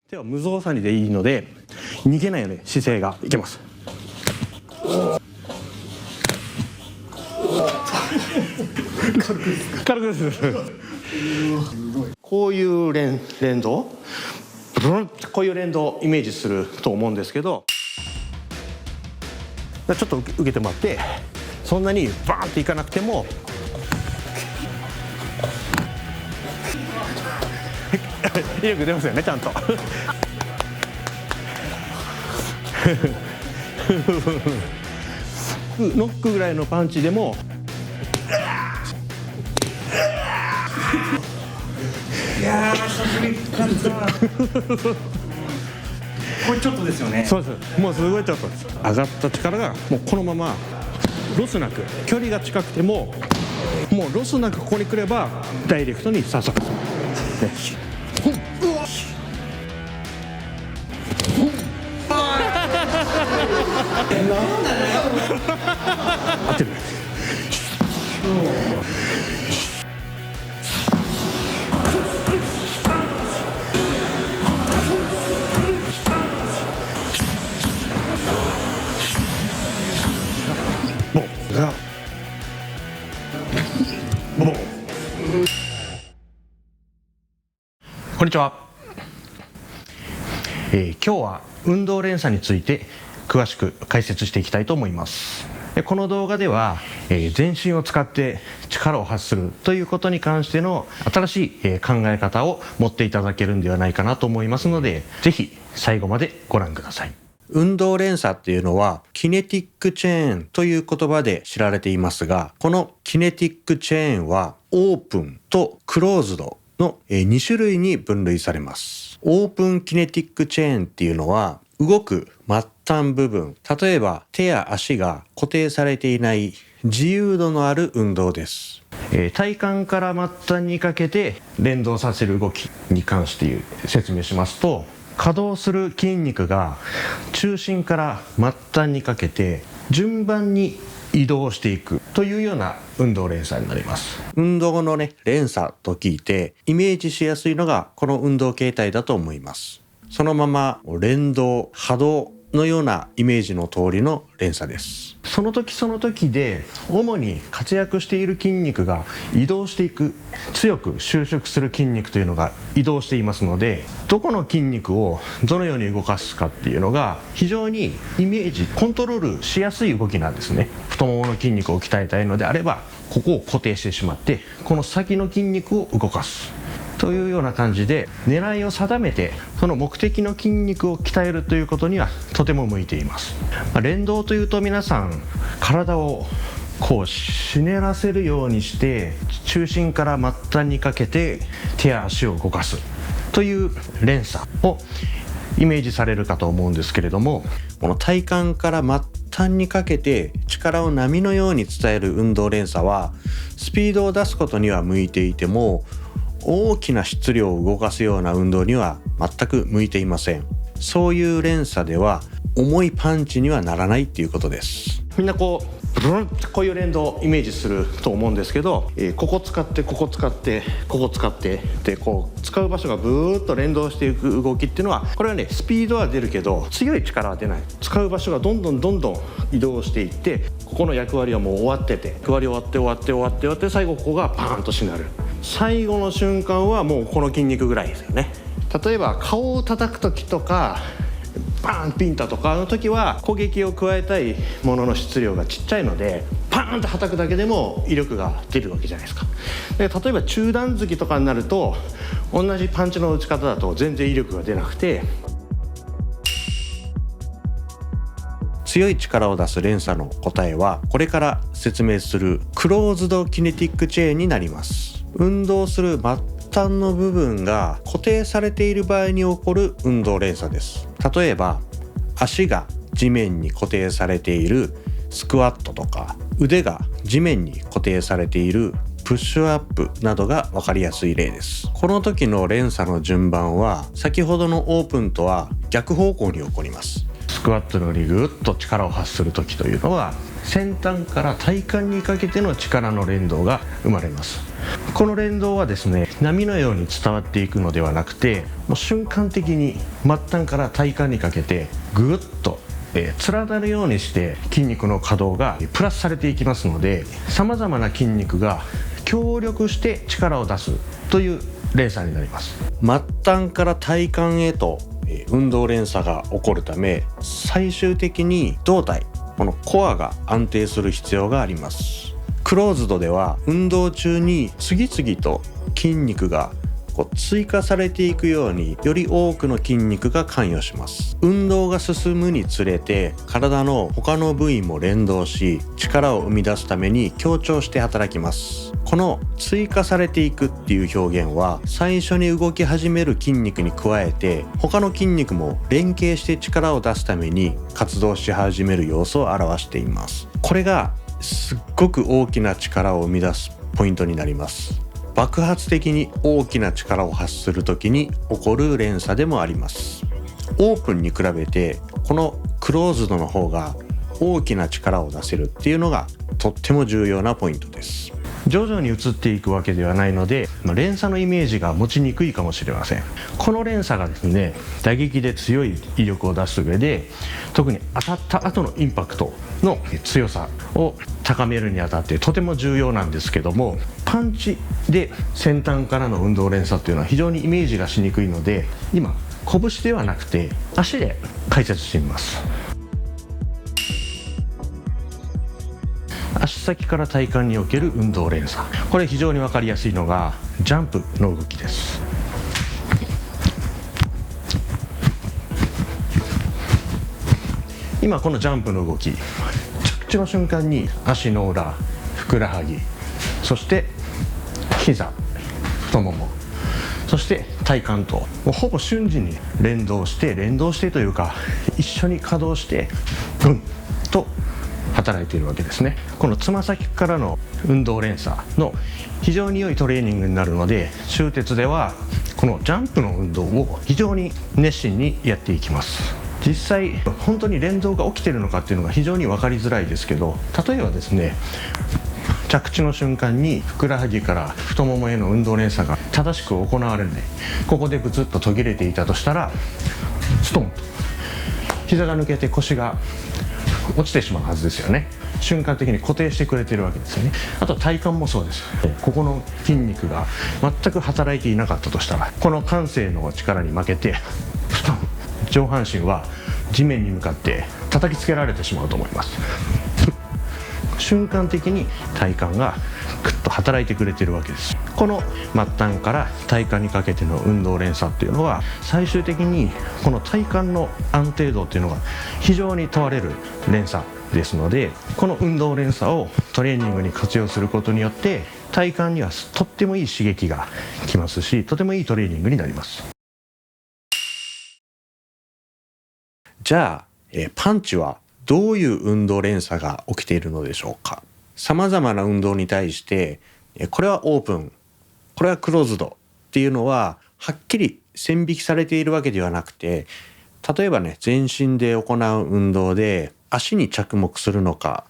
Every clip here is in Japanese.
手は無造作にでいいので逃げないように姿勢がいけます。軽くです。こういう連動、こういう連動をイメージすると思うんですけど、ちょっと受けてもらって、そんなにバーンっていかなくても威力出ますよね、ちゃんと。ノックぐらいのパンチでもいやー、久しぶりだったこれちょっとですよね。そうです。もうすごいちょっとです。上がった力がもうこのままロスなく、距離が近くてももうロスなくここに来ればダイレクトに刺さる。合ってる。ボンがボン。こんにちは。今日は運動連鎖について詳しく解説していきたいと思います。この動画では、全身を使って力を発するということに関しての新しい考え方を持っていただけるんではないかなと思いますので、ぜひ最後までご覧ください。運動連鎖っていうのはキネティックチェーンという言葉で知られていますが、このキネティックチェーンはオープンとクローズドの2種類に分類されます。オープンキネティックチェーンっていうのは動く末端部分、例えば手や足が固定されていない自由度のある運動です。体幹から末端にかけて連動させる動きに関して説明しますと、稼働する筋肉が中心から末端にかけて順番に移動していくというような運動連鎖になります。運動の連鎖と聞いてイメージしやすいのがこの運動形態だと思います。そのまま連動、波動のようなイメージの通りの連鎖です。その時その時で主に活躍している筋肉が移動していく、強く収縮する筋肉というのが移動していますので、どこの筋肉をどのように動かすかっていうのが非常にイメージ、コントロールしやすい動きなんですね。太ももの筋肉を鍛えたいのであればここを固定してしまってこの先の筋肉を動かすというような感じで、狙いを定めてその目的の筋肉を鍛えるということにはとても向いています。連動というと皆さん体をこうしねらせるようにして中心から末端にかけて手や足を動かすという連鎖をイメージされるかと思うんですけれども、この体幹から末端にかけて力を波のように伝える運動連鎖はスピードを出すことには向いていても、大きな質量を動かすような運動には全く向いていません。そういう連鎖では重いパンチにはならないっていうことです。みんなこういう連動をイメージすると思うんですけど、ここ使ってここ使ってここ使ってでこう使う場所がブーッと連動していく動きっていうのは、これはスピードは出るけど強い力は出ない。使う場所がどんどん移動していって、ここの役割はもう終わってて、役割終わって最後ここがパーンとしなる。最後の瞬間はもうこの筋肉ぐらいですよね。例えば顔を叩く時とかパーンピンタとかの時は攻撃を加えたいものの質量がちっちゃいので、パーンと叩くだけでも威力が出るわけじゃないですか。で例えば中段突きとかになると同じパンチの打ち方だと全然威力が出なくて、強い力を出す連鎖の答えはこれから説明するクローズドキネティックチェーンになります。運動する末端の部分が固定されている場合に起こる運動連鎖です。例えば足が地面に固定されているスクワットとか、腕が地面に固定されているプッシュアップなどが分かりやすい例です。この時の連鎖の順番は先ほどのオープンとは逆方向に起こります。スクワットのようにぐっと力を発する時というのは先端から体幹にかけての力の連動が生まれます。この連動はですね、波のように伝わっていくのではなくて、もう瞬間的に末端から体幹にかけてぐっと連なるようにして筋肉の可動がプラスされていきますので、さまざまな筋肉が協力して力を出すという連鎖になります。末端から体幹へと運動連鎖が起こるため、最終的に胴体、このコアが安定する必要があります。クローズドでは運動中に次々と筋肉が追加されていくように、より多くの筋肉が関与します。運動が進むにつれて体の他の部位も連動し、力を生み出すために協調して働きます。この追加されていくっていう表現は、最初に動き始める筋肉に加えて他の筋肉も連携して力を出すために活動し始める様子を表しています。これがすっごく大きな力を生み出すポイントになります。爆発的に大きな力を発するときに起こる連鎖でもあります。オープンに比べてこのクローズドの方が大きな力を出せるっていうのがとっても重要なポイントです。徐々に移っていくわけではないので、連鎖のイメージが持ちにくいかもしれません。この連鎖がですね、打撃で強い威力を出す上で、特に当たった後のインパクトの強さを高めるにあたってとても重要なんですけども、パンチで先端からの運動連鎖というのは非常にイメージがしにくいので、今拳ではなくて足で解説してみます。足先から体幹における運動連鎖、これ非常に分かりやすいのがジャンプの動きです。今このジャンプの動き、着地の瞬間に足の裏、ふくらはぎ、そして膝、太もも、そして体幹ともうほぼ瞬時に連動してというか、一緒に稼働してグンと働いているわけですね。このつま先からの運動連鎖の非常に良いトレーニングになるので、終鉄ではこのジャンプの運動を非常に熱心にやっていきます。実際本当に連動が起きているのかっていうのが非常に分かりづらいですけど、例えばですね、着地の瞬間にふくらはぎから太ももへの運動連鎖が正しく行われない、ここでブツッと途切れていたとしたら、ストンと膝が抜けて腰が落ちてしまうはずですよね。瞬間的に固定してくれているわけですよね。あと体幹もそうです。ここの筋肉が全く働いていなかったとしたら、この慣性の力に負けてストン、上半身は地面に向かって叩きつけられてしまうと思います。瞬間的に体幹がグッと働いてくれているわけです。この末端から体幹にかけての運動連鎖っていうのは、最終的にこの体幹の安定度っていうのが非常に問われる連鎖ですので、この運動連鎖をトレーニングに活用することによって体幹にはとってもいい刺激がきますし、とてもいいトレーニングになります。じゃあ、パンチはどういう運動連鎖が起きているのでしょうか。さまざまな運動に対してこれはオープン、これはクローズドっていうのははっきり線引きされているわけではなくて、例えばね、全身で行う運動で足に着目するのか、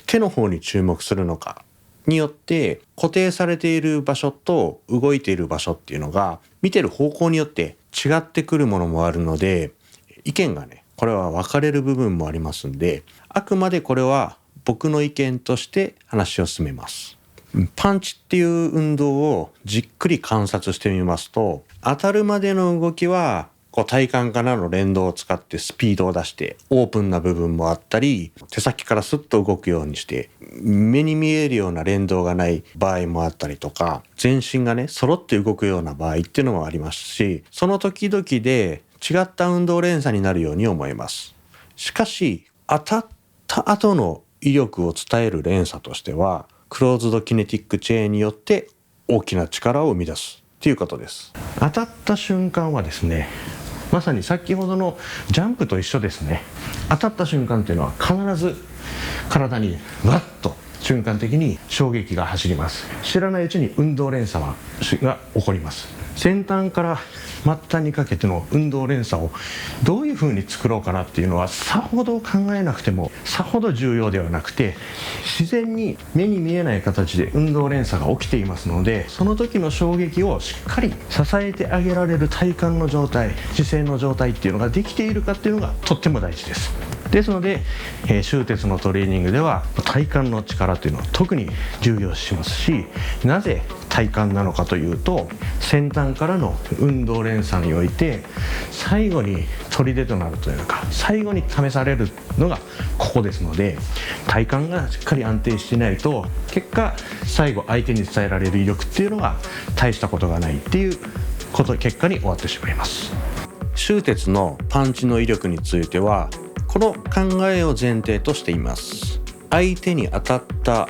手の方に注目するのかによって固定されている場所と動いている場所っていうのが見てる方向によって違ってくるものもあるので、意見がね、これは分かれる部分もありますんで、あくまでこれは僕の意見として話を進めます。パンチっていう運動をじっくり観察してみますと、当たるまでの動きは体幹からの連動を使ってスピードを出してオープンな部分もあったり、手先からスッと動くようにして目に見えるような連動がない場合もあったりとか、全身がね揃って動くような場合っていうのもありますし、その時々で違った運動連鎖になるように思います。しかし当たった後の威力を伝える連鎖としては、クローズドキネティックチェーンによって大きな力を生み出すということです。当たった瞬間はですね、まさに先ほどのジャンプと一緒ですね。当たった瞬間っていうのは必ず体にわっと瞬間的に衝撃が走ります。知らないうちに運動連鎖が起こります。先端から末端にかけての運動連鎖をどういうふうに作ろうかなっていうのはさほど考えなくてもさほど重要ではなくて、自然に目に見えない形で運動連鎖が起きていますので、その時の衝撃をしっかり支えてあげられる体幹の状態、姿勢の状態っていうのができているかっていうのがとっても大事です。ですので、終鉄のトレーニングでは体幹の力というのは特に重要視しますし、なぜ体幹なのかというと、先端からの運動連鎖において最後に砦となるというか、最後に試されるのがここですので、体幹がしっかり安定していないと結果最後相手に伝えられる威力っていうのが大したことがないっていう結果に終わってしまいます。終鉄のパンチの威力についてはこの考えを前提としています。相手に当たった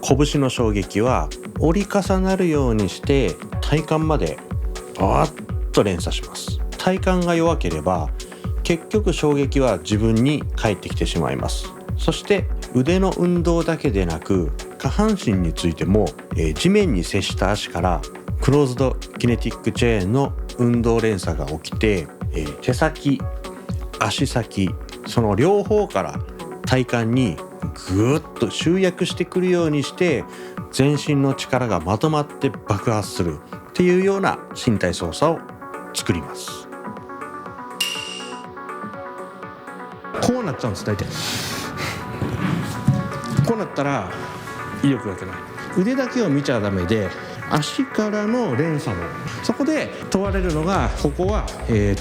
拳の衝撃は折り重なるようにして体幹までバーッと連鎖します。体幹が弱ければ結局衝撃は自分に返ってきてしまいます。そして腕の運動だけでなく下半身についても、地面に接した足からクローズドキネティックチェーンの運動連鎖が起きて、手先、足先、その両方から体幹にぐーっと集約してくるようにして全身の力がまとまって爆発するっていうような身体操作を作ります。こうなっちゃうんです。大体こうなったら威力が出ない。腕だけを見ちゃダメで足からの連鎖も、そこで問われるのが、ここは、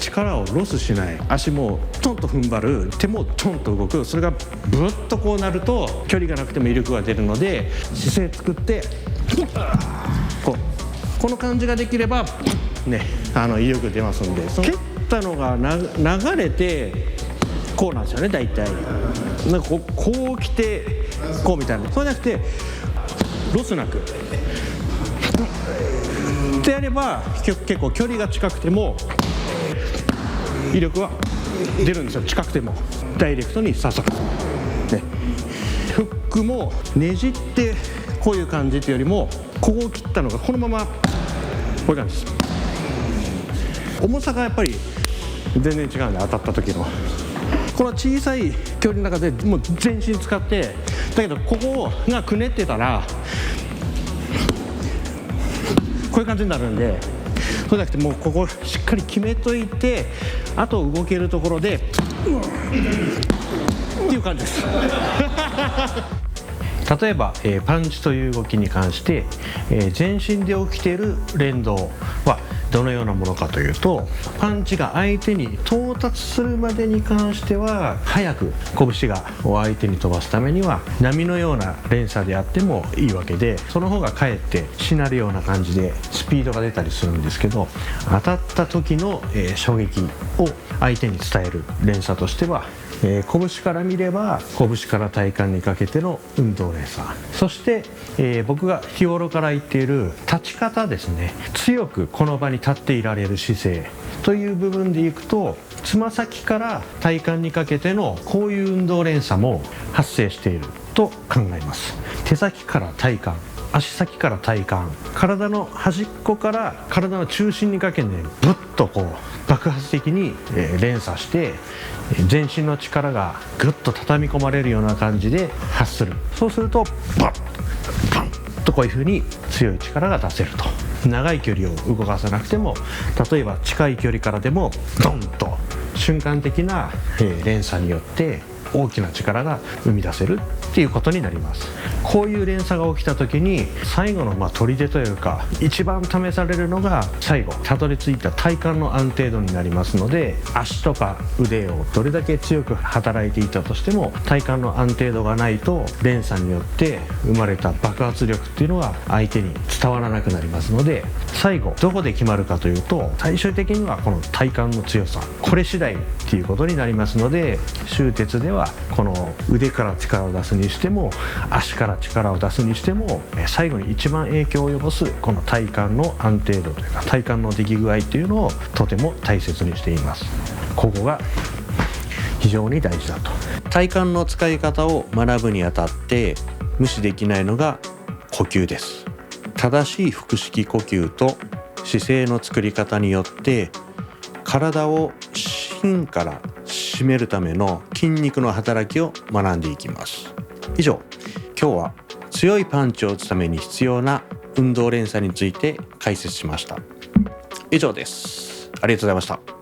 力をロスしない、足もちょんと踏ん張る、手もちょんと動く、それがブッとこうなると距離がなくても威力が出るので、姿勢作ってこの感じができればね、威力出ますんで、その蹴ったのが流れてこうなんですよね。大体なんかこう来てこうみたいな、そうじゃなくてロスなくってやれば結構距離が近くても威力は出るんですよ。近くてもダイレクトに刺さる、ね、フックもねじってこういう感じっていうよりも、ここを切ったのがこのままこういう感じです。重さがやっぱり全然違うんで、当たった時のこの小さい距離の中でもう全身使って、だけどここがくねってたらこういう感じになるんで、そうじゃなくてもうここしっかり決めといて、あと動けるところでっていう感じです例えば、パンチという動きに関して、全身で起きている連動はどのようなものかというと、パンチが相手に到達するまでに関しては早く拳を相手に飛ばすためには波のような連鎖であってもいいわけで、その方がかえってしなるような感じでスピードが出たりするんですけど、当たった時の、衝撃を相手に伝える連鎖としては、拳から見れば拳から体幹にかけての運動連鎖、そして、僕が日頃から言っている立ち方ですね。強くこの場に立っていられる姿勢という部分でいくと、つま先から体幹にかけてのこういう運動連鎖も発生していると考えます。手先から体幹、足先から体幹、体の端っこから体の中心にかけて、ぶっとこう爆発的に連鎖して全身の力がぐっと畳み込まれるような感じで発する。そうするとバッパンとこういう風に強い力が出せると。長い距離を動かさなくても、例えば近い距離からでもドンと瞬間的な連鎖によって大きな力が生み出せるっていうことになります。こういう連鎖が起きた時に最後の砦というか、一番試されるのが最後たどり着いた体幹の安定度になりますので、足とか腕をどれだけ強く働いていたとしても体幹の安定度がないと、連鎖によって生まれた爆発力っていうのが相手に伝わらなくなりますので、最後どこで決まるかというと、最終的にはこの体幹の強さ、これ次第っていうことになりますので、終鉄ではこの腕から力を出すにしても足から力を出すにしても、最後に一番影響を及ぼすこの体幹の安定度というか体幹の出来具合っていうのをとても大切にしています。ここが非常に大事だと。体幹の使い方を学ぶにあたって無視できないのが呼吸です。正しい腹式呼吸と姿勢の作り方によって体を芯から締めるための筋肉の働きを学んでいきます。以上、今日は強いパンチを打つために必要な運動連鎖について解説しました。以上です。ありがとうございました。